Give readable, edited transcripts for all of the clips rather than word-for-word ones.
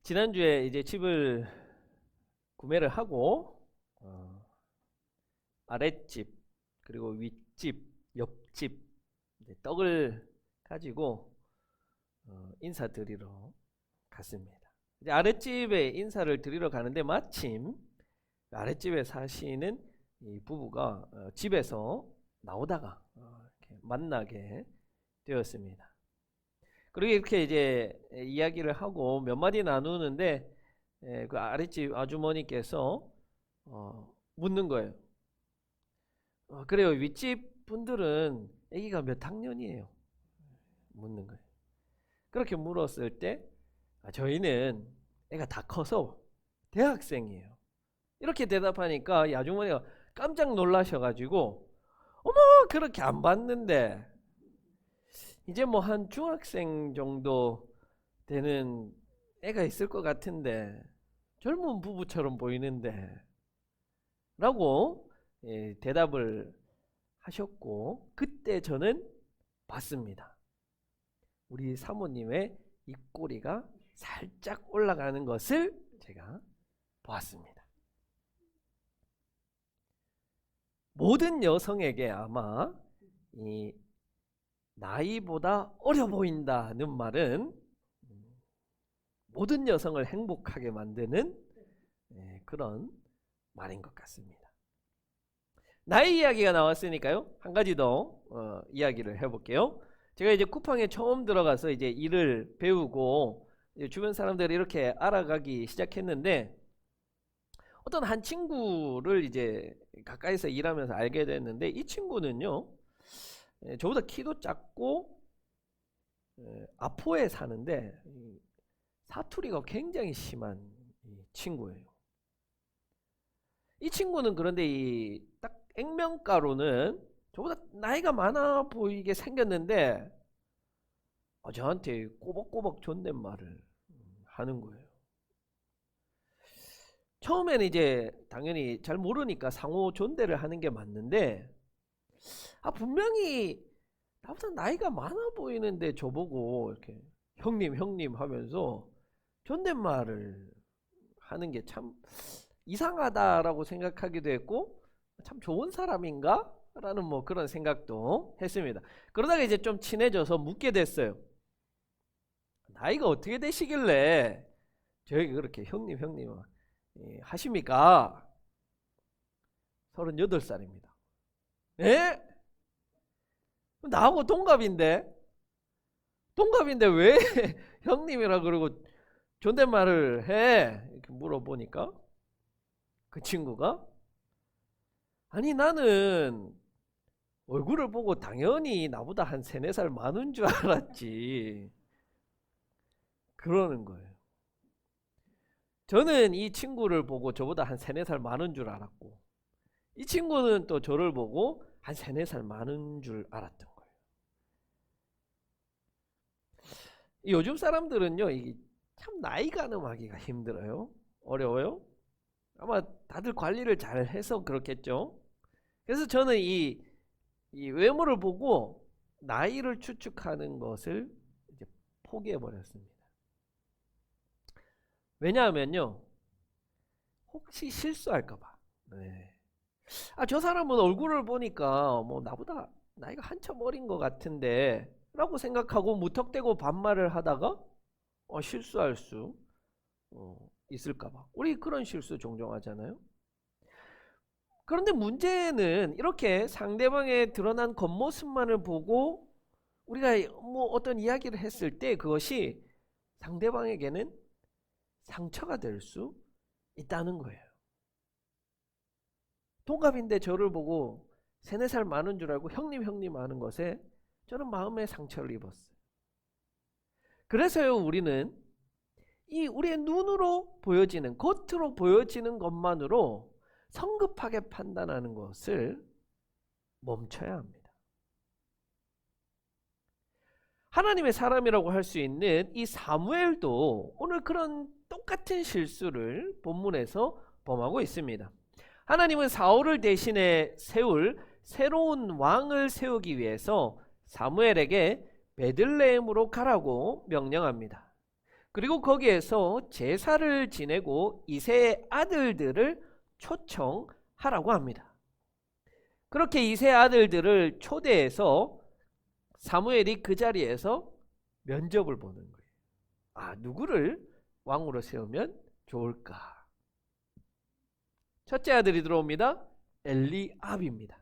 지난주에 이제 집을 구매를 하고 아랫집 그리고 윗집, 옆집 이제 떡을 가지고 인사드리러 갔습니다. 이제 아랫집에 인사를 드리러 가는데 마침 아랫집에 사시는 이 부부가 집에서 나오다가 이렇게 만나게 되었습니다. 그리고 이렇게 이제 이야기를 하고 몇 마디 나누는데 그 아랫집 아주머니께서 묻는 거예요. 그래요. 윗집 분들은 아기가 몇 학년이에요? 묻는 거예요. 그렇게 물었을 때 저희는 애가 다 커서 대학생이에요. 이렇게 대답하니까 이 아주머니가 깜짝 놀라셔가지고 어머 그렇게 안 봤는데 이제 뭐 한 중학생 정도 되는 애가 있을 것 같은데 젊은 부부처럼 보이는데 라고 대답을 하셨고 그때 저는 봤습니다. 우리 사모님의 입꼬리가 살짝 올라가는 것을 제가 보았습니다. 모든 여성에게 아마 이 나이보다 어려 보인다는 말은 모든 여성을 행복하게 만드는 그런 말인 것 같습니다. 나이 이야기가 나왔으니까요. 한 가지 더 이야기를 해볼게요. 제가 이제 쿠팡에 처음 들어가서 이제 일을 배우고 이제 주변 사람들이 이렇게 알아가기 시작했는데 어떤 한 친구를 이제 가까이서 일하면서 알게 됐는데 이 친구는요. 저보다 키도 작고 아포에 사는데 사투리가 굉장히 심한 친구예요. 이 친구는 그런데 이 딱 액면가로는 저보다 나이가 많아 보이게 생겼는데 저한테 꼬박꼬박 존댓말을 하는 거예요. 처음에는 이제 당연히 잘 모르니까 상호 존대를 하는 게 맞는데 분명히 나보다 나이가 많아 보이는데 저보고 이렇게 형님 형님 하면서 존댓말을 하는 게 참 이상하다라고 생각하기도 했고 참 좋은 사람인가? 라는 뭐 그런 생각도 했습니다. 그러다가 이제 좀 친해져서 묻게 됐어요. 나이가 어떻게 되시길래 저에게 그렇게 형님 형님 하십니까? 38살입니다. 예? 나하고 동갑인데 왜 형님이라 그러고 존댓말을 해? 이렇게 물어보니까 그 친구가 아니 나는 얼굴을 보고 당연히 나보다 한 3, 4살 많은 줄 알았지 그러는 거예요. 저는 이 친구를 보고 저보다 한 3, 4살 많은 줄 알았고 이 친구는 또 저를 보고 한 3, 4살 많은 줄 알았던 거예요. 요즘 사람들은요 이게 참 나이 가늠하기가 힘들어요. 어려워요. 아마 다들 관리를 잘 해서 그렇겠죠. 그래서 저는 이 외모를 보고 나이를 추측하는 것을 이제 포기해 버렸습니다. 왜냐하면요 혹시 실수할까봐. 네. 저 사람은 얼굴을 보니까 뭐 나보다 나이가 한참 어린 것 같은데 라고 생각하고 무턱대고 반말을 하다가 실수할 수 있을까봐. 우리 그런 실수 종종 하잖아요. 그런데 문제는 이렇게 상대방의 드러난 겉모습만을 보고 우리가 뭐 어떤 이야기를 했을 때 그것이 상대방에게는 상처가 될 수 있다는 거예요. 동갑인데 저를 보고 3, 4살 많은 줄 알고 형님 형님 하는 것에 저는 마음의 상처를 입었어요. 그래서요 우리는 이 우리의 눈으로 보여지는 겉으로 보여지는 것만으로 성급하게 판단하는 것을 멈춰야 합니다. 하나님의 사람이라고 할 수 있는 이 사무엘도 오늘 그런 똑같은 실수를 본문에서 범하고 있습니다. 하나님은 사울을 대신해 세울 새로운 왕을 세우기 위해서 사무엘에게 베들레헴으로 가라고 명령합니다. 그리고 거기에서 제사를 지내고 이새의 아들들을 초청하라고 합니다. 그렇게 이새의 아들들을 초대해서 사무엘이 그 자리에서 면접을 보는 거예요. 아, 누구를 왕으로 세우면 좋을까? 첫째 아들이 들어옵니다. 엘리압입니다.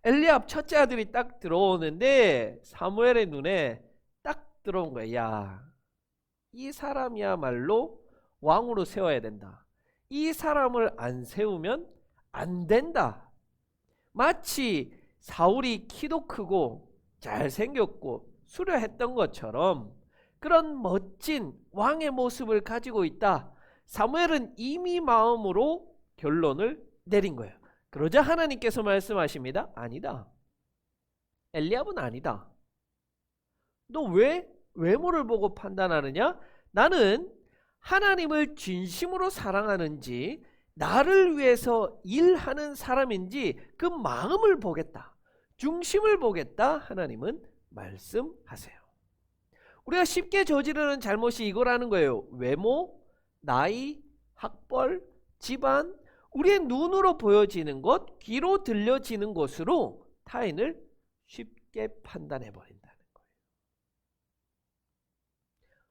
엘리압 첫째 아들이 딱 들어오는데 사무엘의 눈에 딱 들어온 거예요. 야, 이 사람이야말로 왕으로 세워야 된다. 이 사람을 안 세우면 안 된다. 마치 사울이 키도 크고 잘생겼고 수려했던 것처럼 그런 멋진 왕의 모습을 가지고 있다. 사무엘은 이미 마음으로 결론을 내린 거예요. 그러자 하나님께서 말씀하십니다. 아니다. 엘리압은 아니다. 너 왜 외모를 보고 판단하느냐? 나는 하나님을 진심으로 사랑하는지 나를 위해서 일하는 사람인지 그 마음을 보겠다. 중심을 보겠다. 하나님은 말씀하세요. 우리가 쉽게 저지르는 잘못이 이거라는 거예요. 외모, 나이, 학벌, 집안, 우리의 눈으로 보여지는 것, 귀로 들려지는 것으로 타인을 쉽게 판단해 버린다는 거예요.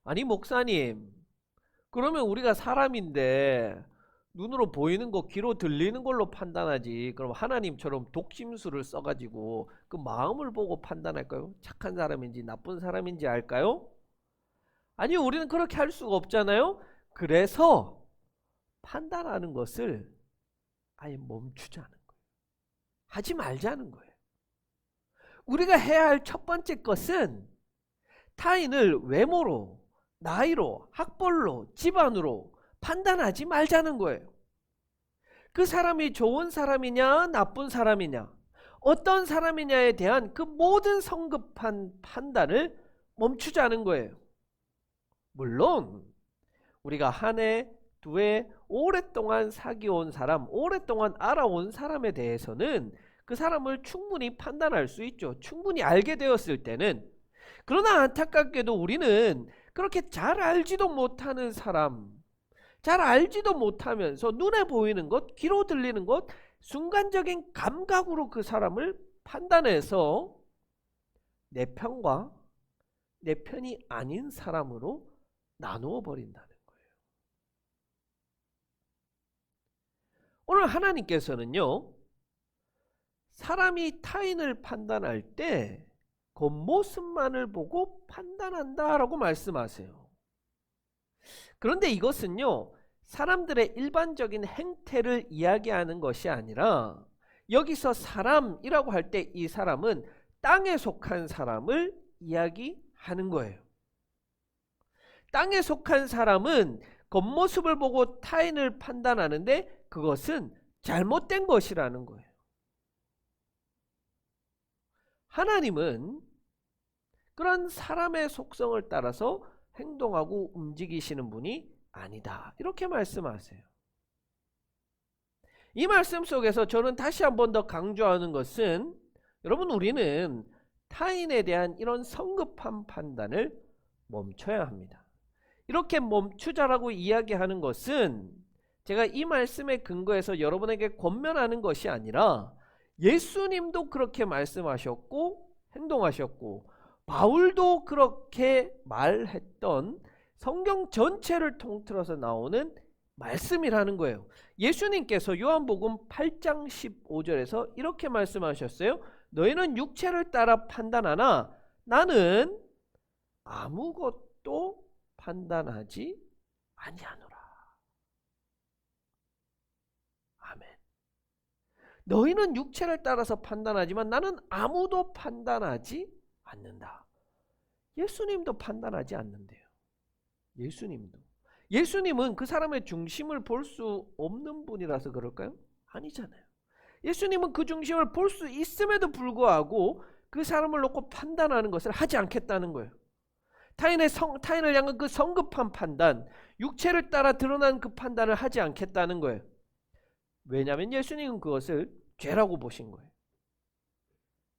아니 목사님, 그러면 우리가 사람인데 눈으로 보이는 거, 귀로 들리는 걸로 판단하지. 그럼 하나님처럼 독심술을 써가지고 그 마음을 보고 판단할까요? 착한 사람인지 나쁜 사람인지 알까요? 아니, 우리는 그렇게 할 수가 없잖아요. 그래서 판단하는 것을 아예 멈추자는 거예요. 하지 말자는 거예요. 우리가 해야 할 첫 번째 것은 타인을 외모로, 나이로, 학벌로, 집안으로 판단하지 말자는 거예요. 그 사람이 좋은 사람이냐 나쁜 사람이냐 어떤 사람이냐에 대한 그 모든 성급한 판단을 멈추자는 거예요. 물론 우리가 한 해, 두 해 오랫동안 사귀어온 사람, 오랫동안 알아온 사람에 대해서는 그 사람을 충분히 판단할 수 있죠. 충분히 알게 되었을 때는. 그러나 안타깝게도 우리는 그렇게 잘 알지도 못하는 사람, 잘 알지도 못하면서 눈에 보이는 것, 귀로 들리는 것, 순간적인 감각으로 그 사람을 판단해서 내 편과 내 편이 아닌 사람으로 나누어 버린다는 거예요. 오늘 하나님께서는요, 사람이 타인을 판단할 때 겉모습만을 보고 판단한다라고 말씀하세요. 그런데 이것은요, 사람들의 일반적인 행태를 이야기하는 것이 아니라 여기서 사람이라고 할 때 이 사람은 땅에 속한 사람을 이야기하는 거예요. 땅에 속한 사람은 겉모습을 보고 타인을 판단하는데 그것은 잘못된 것이라는 거예요. 하나님은 그런 사람의 속성을 따라서 행동하고 움직이시는 분이 아니다. 이렇게 말씀하세요. 이 말씀 속에서 저는 다시 한 번 더 강조하는 것은 여러분, 우리는 타인에 대한 이런 성급한 판단을 멈춰야 합니다. 이렇게 멈추자라고 이야기하는 것은 제가 이 말씀에 근거해서 여러분에게 권면하는 것이 아니라 예수님도 그렇게 말씀하셨고 행동하셨고 바울도 그렇게 말했던 성경 전체를 통틀어서 나오는 말씀이라는 거예요. 예수님께서 요한복음 8장 15절에서 이렇게 말씀하셨어요. 너희는 육체를 따라 판단하나 나는 아무것도 판단하지 아니하노라. 아멘. 너희는 육체를 따라서 판단하지만 나는 아무도 판단하지 않는다. 예수님도 판단하지 않는데요. 예수님은 그 사람의 중심을 볼 수 없는 분이라서 그럴까요? 아니잖아요. 예수님은 그 중심을 볼 수 있음에도 불구하고 그 사람을 놓고 판단하는 것을 하지 않겠다는 거예요. 타인을 향한 그 성급한 판단, 육체를 따라 드러난 그 판단을 하지 않겠다는 거예요. 왜냐하면 예수님은 그것을 죄라고 보신 거예요.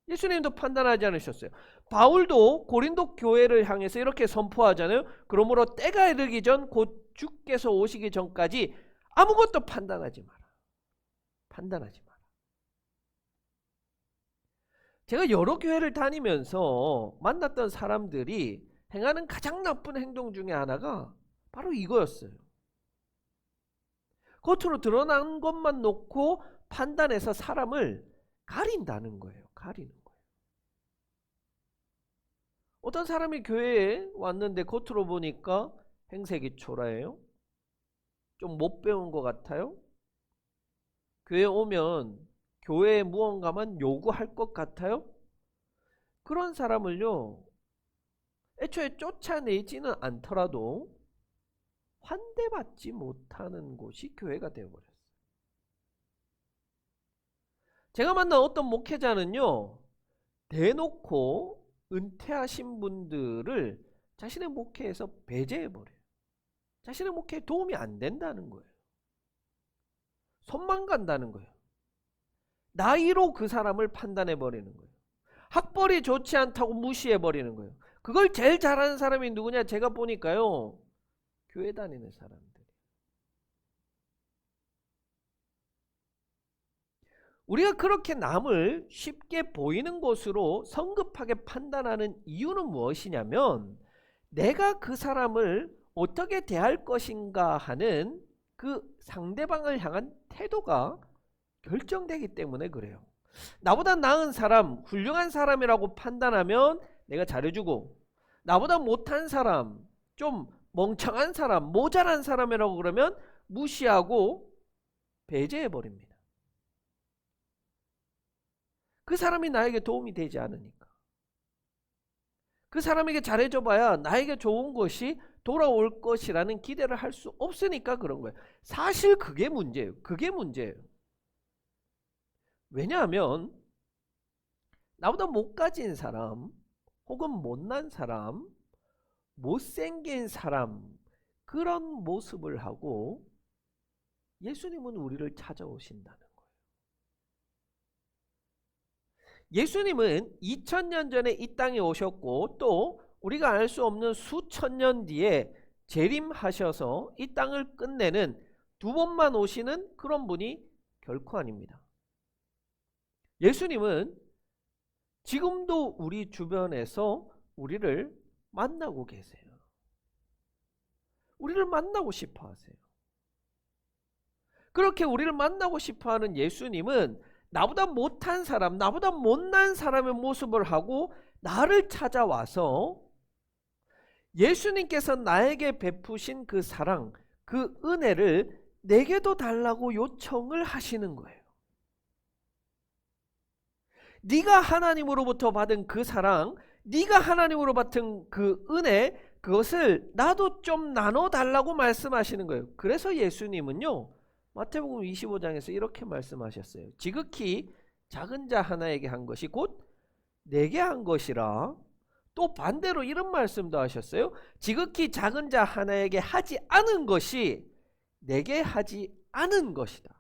예수님도 판단하지 않으셨어요. 바울도 고린도 교회를 향해서 이렇게 선포하잖아요. 그러므로 때가 이르기 전 곧 주께서 오시기 전까지 아무것도 판단하지 마라. 판단하지 마라. 제가 여러 교회를 다니면서 만났던 사람들이 행하는 가장 나쁜 행동 중에 하나가 바로 이거였어요. 겉으로 드러난 것만 놓고 판단해서 사람을 가린다는 거예요. 가리는 거예요. 어떤 사람이 교회에 왔는데 겉으로 보니까 행색이 초라해요. 좀 못 배운 것 같아요. 교회에 오면 교회에 무언가만 요구할 것 같아요. 그런 사람을요, 애초에 쫓아내지는 않더라도 환대받지 못하는 곳이 교회가 되어버렸어요. 제가 만난 어떤 목회자는요, 대놓고 은퇴하신 분들을 자신의 목회에서 배제해버려요. 자신의 목회에 도움이 안 된다는 거예요. 손만 간다는 거예요. 나이로 그 사람을 판단해버리는 거예요. 학벌이 좋지 않다고 무시해버리는 거예요. 그걸 제일 잘하는 사람이 누구냐? 제가 보니까요, 교회 다니는 사람들. 우리가 그렇게 남을 쉽게 보이는 것으로 성급하게 판단하는 이유는 무엇이냐면, 내가 그 사람을 어떻게 대할 것인가 하는 그 상대방을 향한 태도가 결정되기 때문에 그래요. 나보다 나은 사람, 훌륭한 사람이라고 판단하면 내가 잘해주고, 나보다 못한 사람, 좀 멍청한 사람, 모자란 사람이라고 그러면 무시하고 배제해버립니다. 그 사람이 나에게 도움이 되지 않으니까. 그 사람에게 잘해줘봐야 나에게 좋은 것이 돌아올 것이라는 기대를 할 수 없으니까 그런 거예요. 사실 그게 문제예요. 그게 문제예요. 왜냐하면 나보다 못 가진 사람, 혹은 못난 사람, 못생긴 사람, 그런 모습을 하고 예수님은 우리를 찾아오신다는 거예요. 예수님은 2000년 전에 이 땅에 오셨고, 또 우리가 알 수 없는 수천 년 뒤에 재림하셔서 이 땅을 끝내는, 두 번만 오시는 그런 분이 결코 아닙니다. 예수님은 지금도 우리 주변에서 우리를 만나고 계세요. 우리를 만나고 싶어 하세요. 그렇게 우리를 만나고 싶어 하는 예수님은 나보다 못한 사람, 나보다 못난 사람의 모습을 하고 나를 찾아와서 예수님께서 나에게 베푸신 그 사랑, 그 은혜를 내게도 달라고 요청을 하시는 거예요. 네가 하나님으로부터 받은 그 사랑, 네가 하나님으로 받은 그 은혜, 그것을 나도 좀 나눠달라고 말씀하시는 거예요. 그래서 예수님은요, 마태복음 25장에서 이렇게 말씀하셨어요. 지극히 작은 자 하나에게 한 것이 곧 내게 한 것이라. 또 반대로 이런 말씀도 하셨어요. 지극히 작은 자 하나에게 하지 않은 것이 내게 하지 않은 것이다.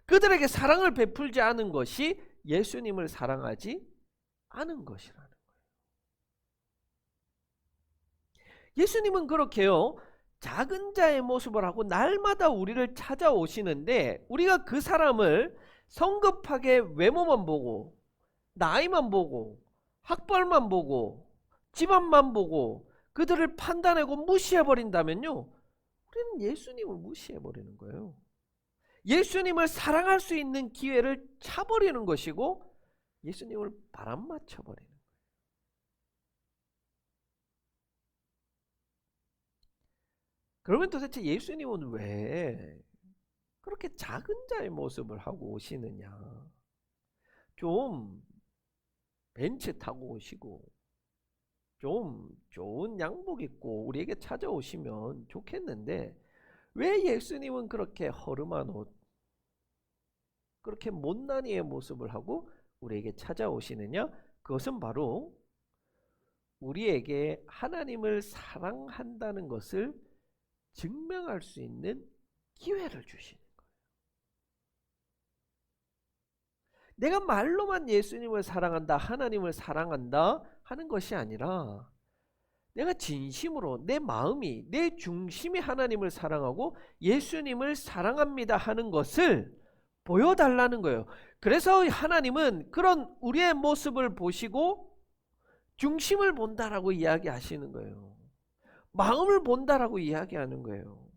그들에게 사랑을 베풀지 않은 것이 예수님을 사랑하지 않은 것이라는 거예요. 예수님은 그렇게요, 작은 자의 모습을 하고 날마다 우리를 찾아오시는데, 우리가 그 사람을 성급하게 외모만 보고, 나이만 보고, 학벌만 보고, 집안만 보고 그들을 판단하고 무시해버린다면요, 우리는 예수님을 무시해버리는 거예요. 예수님을 사랑할 수 있는 기회를 차버리는 것이고, 예수님을 바람맞혀버리는 거예요. 그러면 도대체 예수님은 왜 그렇게 작은 자의 모습을 하고 오시느냐? 좀 벤츠 타고 오시고, 좀 좋은 양복 입고 우리에게 찾아오시면 좋겠는데, 왜 예수님은 그렇게 허름한 옷, 그렇게 못난이의 모습을 하고 우리에게 찾아오시느냐? 그것은 바로 우리에게 하나님을 사랑한다는 것을 증명할 수 있는 기회를 주시는 거예요. 내가 말로만 예수님을 사랑한다, 하나님을 사랑한다 하는 것이 아니라 내가 진심으로 내 마음이, 내 중심이 하나님을 사랑하고 예수님을 사랑합니다 하는 것을 보여달라는 거예요. 그래서 하나님은 그런 우리의 모습을 보시고 중심을 본다라고 이야기하시는 거예요. 마음을 본다라고 이야기하는 거예요.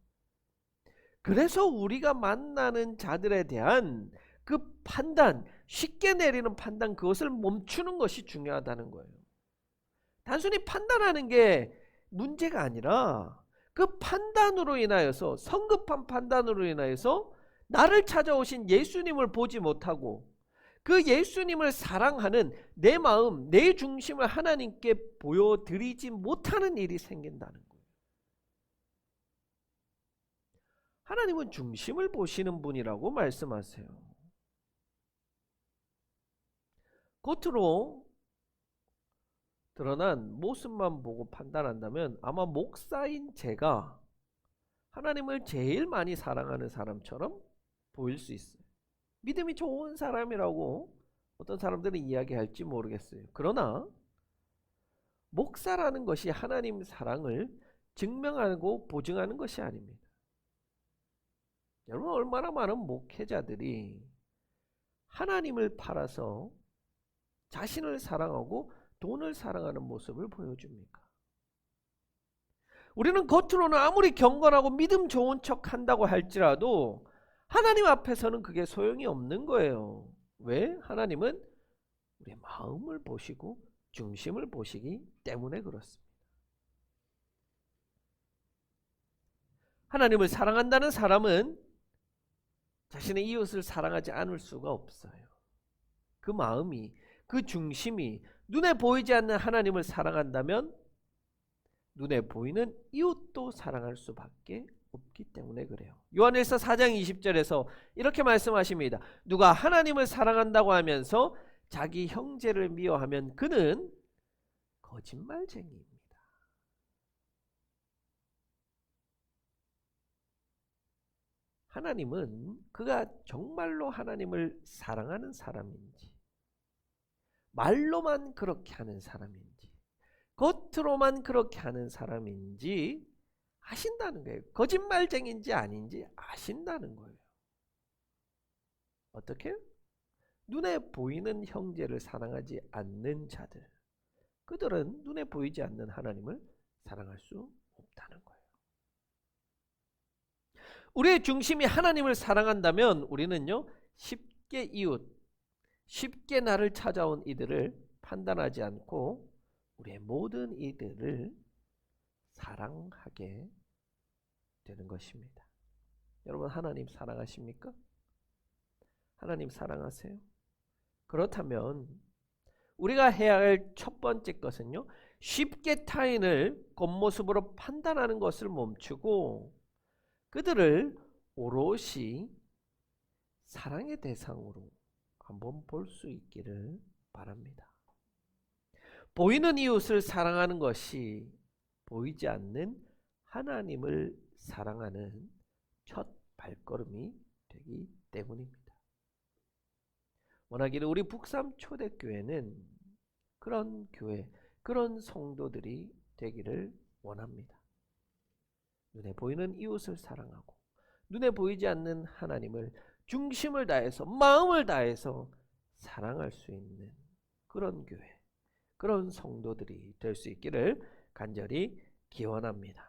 그래서 우리가 만나는 자들에 대한 그 판단, 쉽게 내리는 판단, 그것을 멈추는 것이 중요하다는 거예요. 단순히 판단하는 게 문제가 아니라 그 판단으로 인하여서, 성급한 판단으로 인하여서 나를 찾아오신 예수님을 보지 못하고 그 예수님을 사랑하는 내 마음, 내 중심을 하나님께 보여드리지 못하는 일이 생긴다는 거예요. 하나님은 중심을 보시는 분이라고 말씀하세요. 겉으로 드러난 모습만 보고 판단한다면 아마 목사인 제가 하나님을 제일 많이 사랑하는 사람처럼 보일 수 있어요. 믿음이 좋은 사람이라고 어떤 사람들은 이야기할지 모르겠어요. 그러나 목사라는 것이 하나님 사랑을 증명하고 보증하는 것이 아닙니다. 여러분, 얼마나 많은 목회자들이 하나님을 팔아서 자신을 사랑하고 돈을 사랑하는 모습을 보여줍니까? 우리는 겉으로는 아무리 경건하고 믿음 좋은 척 한다고 할지라도 하나님 앞에서는 그게 소용이 없는 거예요. 왜? 하나님은 우리의 마음을 보시고 중심을 보시기 때문에 그렇습니다. 하나님을 사랑한다는 사람은 자신의 이웃을 사랑하지 않을 수가 없어요. 그 마음이, 그 중심이 눈에 보이지 않는 하나님을 사랑한다면 눈에 보이는 이웃도 사랑할 수밖에 없기 때문에 그래요. 요한일서 4장 20절에서 이렇게 말씀하십니다. 누가 하나님을 사랑한다고 하면서 자기 형제를 미워하면 그는 거짓말쟁이입니다. 하나님은 그가 정말로 하나님을 사랑하는 사람인지, 말로만 그렇게 하는 사람인지, 겉으로만 그렇게 하는 사람인지 아신다는 거예요. 거짓말쟁인지 아닌지 아신다는 거예요. 어떻게? 눈에 보이는 형제를 사랑하지 않는 자들, 그들은 눈에 보이지 않는 하나님을 사랑할 수 없다는 거예요. 우리의 중심이 하나님을 사랑한다면 우리는요, 쉽게 이웃, 쉽게 나를 찾아온 이들을 판단하지 않고 우리의 모든 이들을 사랑하게 되는 것입니다. 여러분, 하나님 사랑하십니까? 하나님 사랑하세요? 그렇다면 우리가 해야 할 첫 번째 것은요, 쉽게 타인을 겉모습으로 판단하는 것을 멈추고 그들을 오롯이 사랑의 대상으로 한번 볼 수 있기를 바랍니다. 보이는 이웃을 사랑하는 것이 보이지 않는 하나님을 사랑하는 첫 발걸음이 되기 때문입니다. 원하기를 우리 북삼 초대교회는 그런 교회, 그런 성도들이 되기를 원합니다. 눈에 보이는 이웃을 사랑하고 눈에 보이지 않는 하나님을 중심을 다해서, 마음을 다해서 사랑할 수 있는 그런 교회, 그런 성도들이 될 수 있기를 간절히 기원합니다.